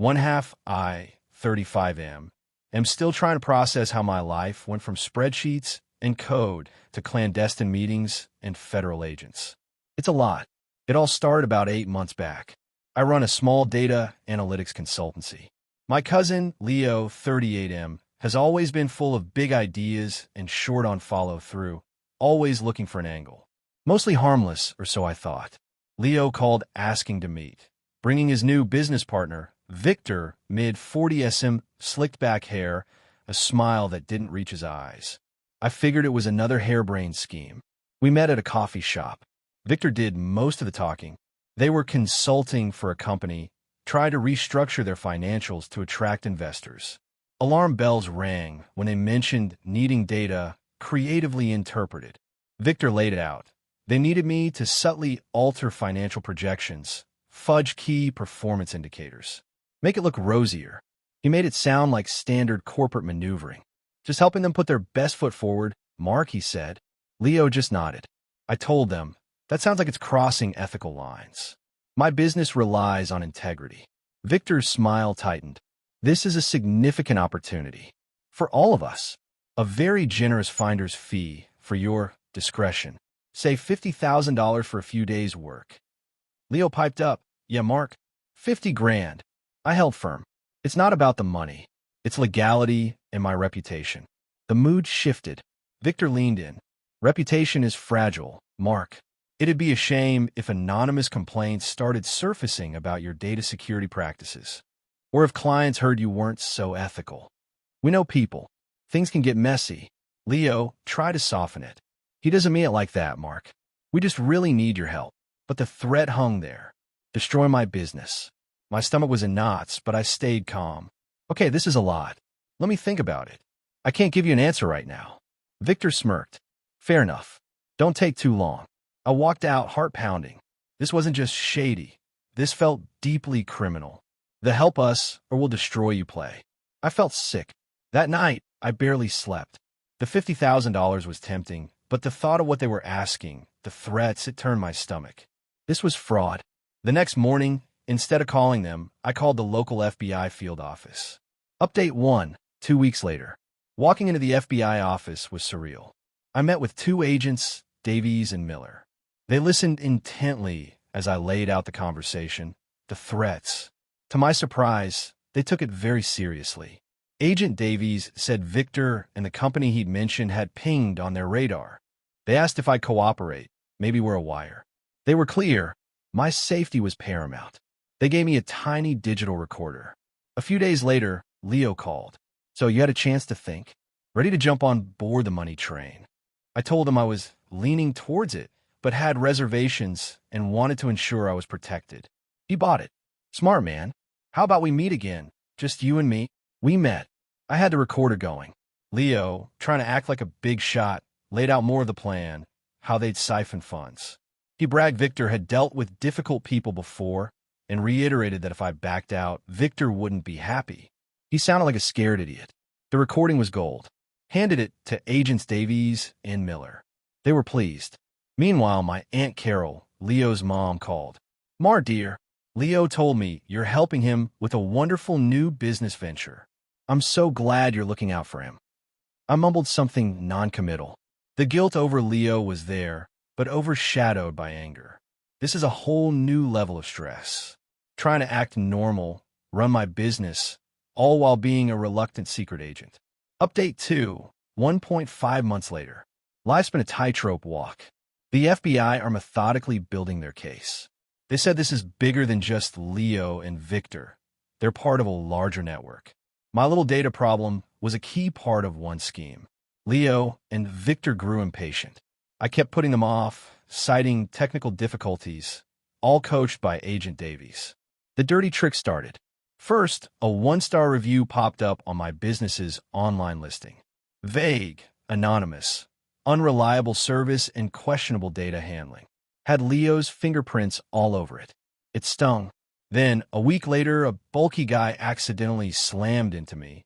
One half, 35 am still trying to process how my life went from spreadsheets and code to clandestine meetings and federal agents. It's a lot. It all started about 8 months back. I run a small data analytics consultancy. My cousin, Leo, 38M, has always been full of big ideas and short on follow-through, always looking for an angle. Mostly harmless, or so I thought. Leo called asking to meet, bringing his new business partner, Victor, mid-40s, slicked back hair, a smile that didn't reach his eyes. I figured it was another harebrained scheme. We met at a coffee shop. Victor did most of the talking. They were consulting for a company, tried to restructure their financials to attract investors. Alarm bells rang when they mentioned needing data creatively interpreted. Victor laid it out. They needed me to subtly alter financial projections, fudge key performance indicators, make it look rosier. He made it sound like standard corporate maneuvering. Just helping them put their best foot forward, Mark, he said. Leo just nodded. I told them, that sounds like it's crossing ethical lines. My business relies on integrity. Victor's smile tightened. This is a significant opportunity. For all of us. A very generous finder's fee for your discretion. Say $50,000 for a few days' work. Leo piped up. Yeah, Mark. 50 grand. I held firm. It's not about the money. It's legality and my reputation. The mood shifted. Victor leaned in. Reputation is fragile, Mark. It'd be a shame if anonymous complaints started surfacing about your data security practices. Or if clients heard you weren't so ethical. We know people. Things can get messy. Leo, try to soften it. He doesn't mean it like that, Mark. We just really need your help. But the threat hung there. Destroy my business. My stomach was in knots, but I stayed calm. Okay, this is a lot. Let me think about it. I can't give you an answer right now. Victor smirked. Fair enough. Don't take too long. I walked out, heart pounding. This wasn't just shady. This felt deeply criminal. The help us or we'll destroy you play. I felt sick. That night, I barely slept. The $50,000 was tempting, but the thought of what they were asking, the threats, it turned my stomach. This was fraud. The next morning, instead of calling them, I called the local FBI field office. Update 1, 2 weeks later. Walking into the FBI office was surreal. I met with 2 agents, Davies and Miller. They listened intently as I laid out the conversation, the threats. To my surprise, they took it very seriously. Agent Davies said Victor and the company he'd mentioned had pinged on their radar. They asked if I'd cooperate. Maybe we're a wire. They were clear. My safety was paramount. They gave me a tiny digital recorder. A few days later, Leo called. So you had a chance to think? Ready to jump on board the money train. I told him I was leaning towards it, but had reservations and wanted to ensure I was protected. He bought it. Smart man. How about we meet again? Just you and me? We met. I had the recorder going. Leo, trying to act like a big shot, laid out more of the plan, how they'd siphon funds. He bragged Victor had dealt with difficult people before and reiterated that if I backed out, Victor wouldn't be happy. He sounded like a scared idiot. The recording was gold. Handed it to Agents Davies and Miller. They were pleased. Meanwhile, my Aunt Carol, Leo's mom, called. Mar, dear, Leo told me you're helping him with a wonderful new business venture. I'm so glad you're looking out for him. I mumbled something non-committal. The guilt over Leo was there, but overshadowed by anger. This is a whole new level of stress. Trying to act normal, run my business, all while being a reluctant secret agent. Update 2, 1.5 months later. Life's been a tightrope walk. The FBI are methodically building their case. They said this is bigger than just Leo and Victor. They're part of a larger network. My little data problem was a key part of one scheme. Leo and Victor grew impatient. I kept putting them off, citing technical difficulties, all coached by Agent Davies. The dirty trick started. First, a 1-star review popped up on my business's online listing. Vague, anonymous, unreliable service, and questionable data handling. Had Leo's fingerprints all over it. It stung. Then, a week later, a bulky guy accidentally slammed into me,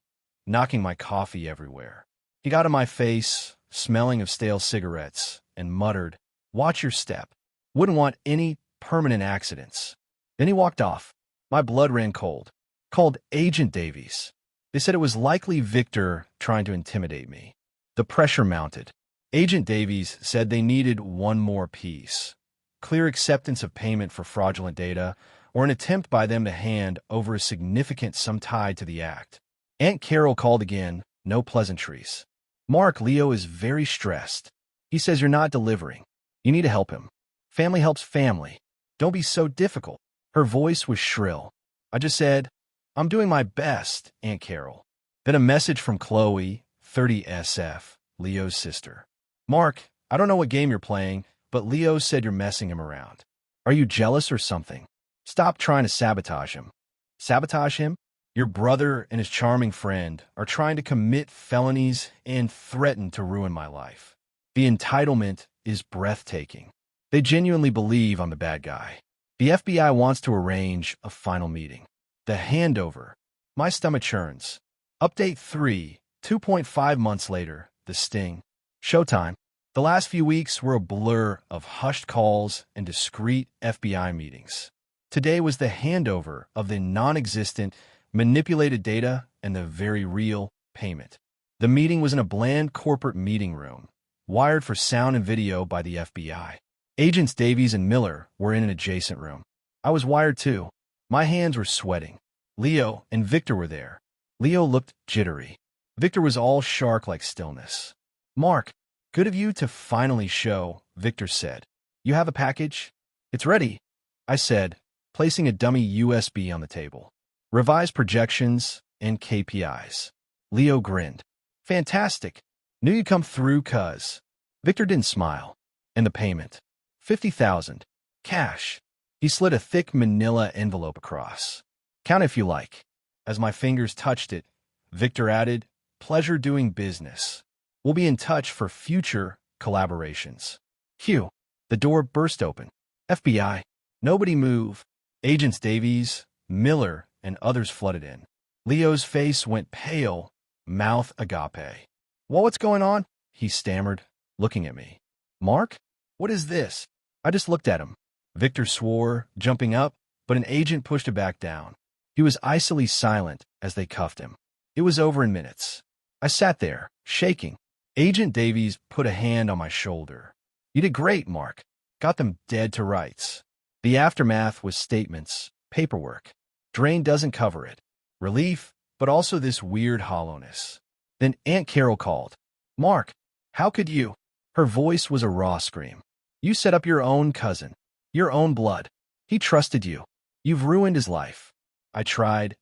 knocking my coffee everywhere. He got in my face, smelling of stale cigarettes, and muttered, "Watch your step. Wouldn't want any permanent accidents." Then he walked off. My blood ran cold. called Agent Davies. They said it was likely Victor trying to intimidate me. The pressure mounted. Agent Davies said they needed one more piece: clear acceptance of payment for fraudulent data, or an attempt by them to hand over a significant sum tied to the act. Aunt Carol called again, no pleasantries. Mark, Leo is very stressed. He says you're not delivering. You need to help him. Family helps family. Don't be so difficult. Her voice was shrill. I just said, I'm doing my best, Aunt Carol. Then a message from Qley, 30SF, Leo's sister. Mark, I don't know what game you're playing, but Leo said you're messing him around. Are you jealous or something? Stop trying to sabotage him. Sabotage him? Your brother and his charming friend are trying to commit felonies and threaten to ruin my life. The entitlement is breathtaking. They genuinely believe I'm the bad guy. The FBI wants to arrange a final meeting. The handover. My stomach churns. Update 3, 2.5 months later, the sting. Showtime. The last few weeks were a blur of hushed calls and discreet FBI meetings. Today was the handover of the non-existent, manipulated data and the very real payment. The meeting was in a bland corporate meeting room, wired for sound and video by the FBI. Agents Davies and Miller were in an adjacent room. I was wired too. My hands were sweating. Leo and Victor were there. Leo looked jittery. Victor was all shark-like stillness. Mark, good of you to finally show, Victor said. You have a package? It's ready, I said, placing a dummy USB on the table. Revised projections and KPIs. Leo grinned. Fantastic. Knew you'd come through, cuz. Victor didn't smile. And the payment. $50,000. Cash. He slid a thick manila envelope across. Count if you like. As my fingers touched it, Victor added, pleasure doing business. We'll be in touch for future collaborations. Q. The door burst open. FBI. Nobody move. Agents Davies, Miller, and others flooded in. Leo's face went pale, mouth agape. Well, what's going on? He stammered, looking at me. Mark? What is this? I just looked at him. Victor swore, jumping up, but an agent pushed him back down. He was icily silent as they cuffed him. It was over in minutes. I sat there, shaking. Agent Davies put a hand on my shoulder. You did great, Mark. Got them dead to rights. The aftermath was statements, paperwork. Drain doesn't cover it. Relief, but also this weird hollowness. Then Aunt Carol called. Mark, how could you? Her voice was a raw scream. You set up your own cousin. Your own blood. He trusted you. You've ruined his life. I tried.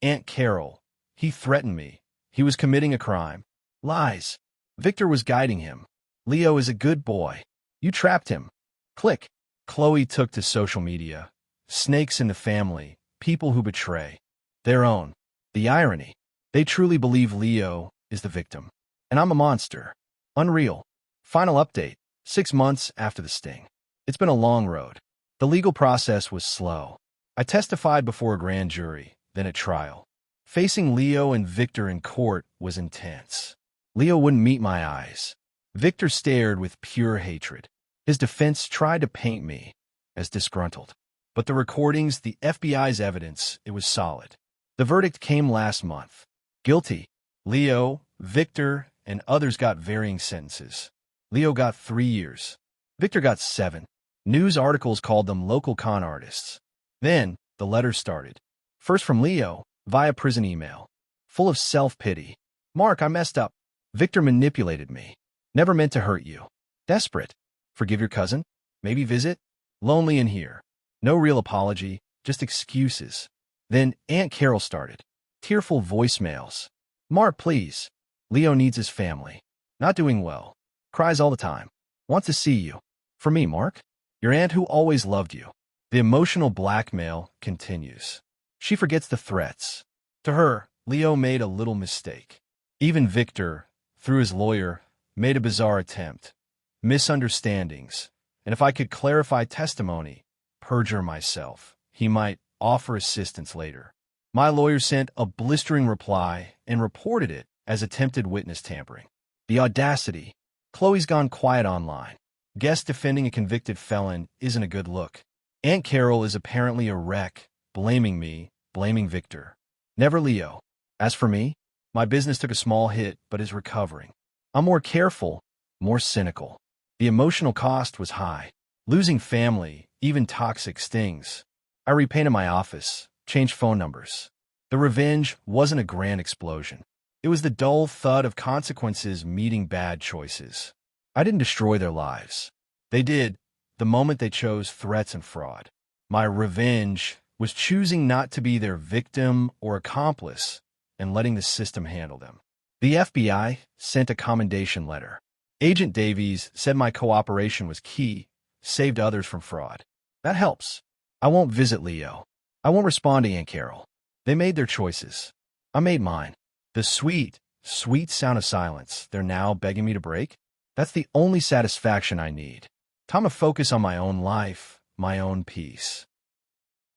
Aunt Carol. He threatened me. He was committing a crime. Lies. Victor was guiding him. Leo is a good boy. You trapped him. Click. Qley took to social media. Snakes in the family. People who betray. Their own. The irony. They truly believe Leo is the victim. And I'm a monster. Unreal. Final update. 6 months after the sting. It's been a long road. The legal process was slow. I testified before a grand jury, then at trial. Facing Leo and Victor in court was intense. Leo wouldn't meet my eyes. Victor stared with pure hatred. His defense tried to paint me as disgruntled. But the recordings, the FBI's evidence, it was solid. The verdict came last month. Guilty. Leo, Victor, and others got varying sentences. Leo got 3 years. Victor got 7. News articles called them local con artists. Then, the letters started. First from Leo, via prison email. Full of self-pity. Mark, I messed up. Victor manipulated me. Never meant to hurt you. Desperate. Forgive your cousin? Maybe visit? Lonely in here. No real apology, just excuses. Then Aunt Carol started. Tearful voicemails. Mark, please. Leo needs his family. Not doing well. Cries all the time. Want to see you. For me, Mark. Your aunt who always loved you. The emotional blackmail continues. She forgets the threats. To her, Leo made a little mistake. Even Victor, through his lawyer, made a bizarre attempt. Misunderstandings. And if I could clarify testimony, perjure myself, he might offer assistance later. My lawyer sent a blistering reply and reported it as attempted witness tampering. The audacity. Qley's gone quiet online. Guess defending a convicted felon isn't a good look. Aunt Carol is apparently a wreck, blaming me, blaming Victor. Never Leo. As for me, my business took a small hit but is recovering. I'm more careful, more cynical. The emotional cost was high. Losing family, even toxic stings. I repainted my office, changed phone numbers. The revenge wasn't a grand explosion. It was the dull thud of consequences meeting bad choices. I didn't destroy their lives. They did, the moment they chose threats and fraud. My revenge was choosing not to be their victim or accomplice and letting the system handle them. The FBI sent a commendation letter. Agent Davies said my cooperation was key, saved others from fraud. That helps. I won't visit Leo. I won't respond to Aunt Carol. They made their choices. I made mine. The sweet, sweet sound of silence they're now begging me to break, that's the only satisfaction I need. Time to focus on my own life, my own peace.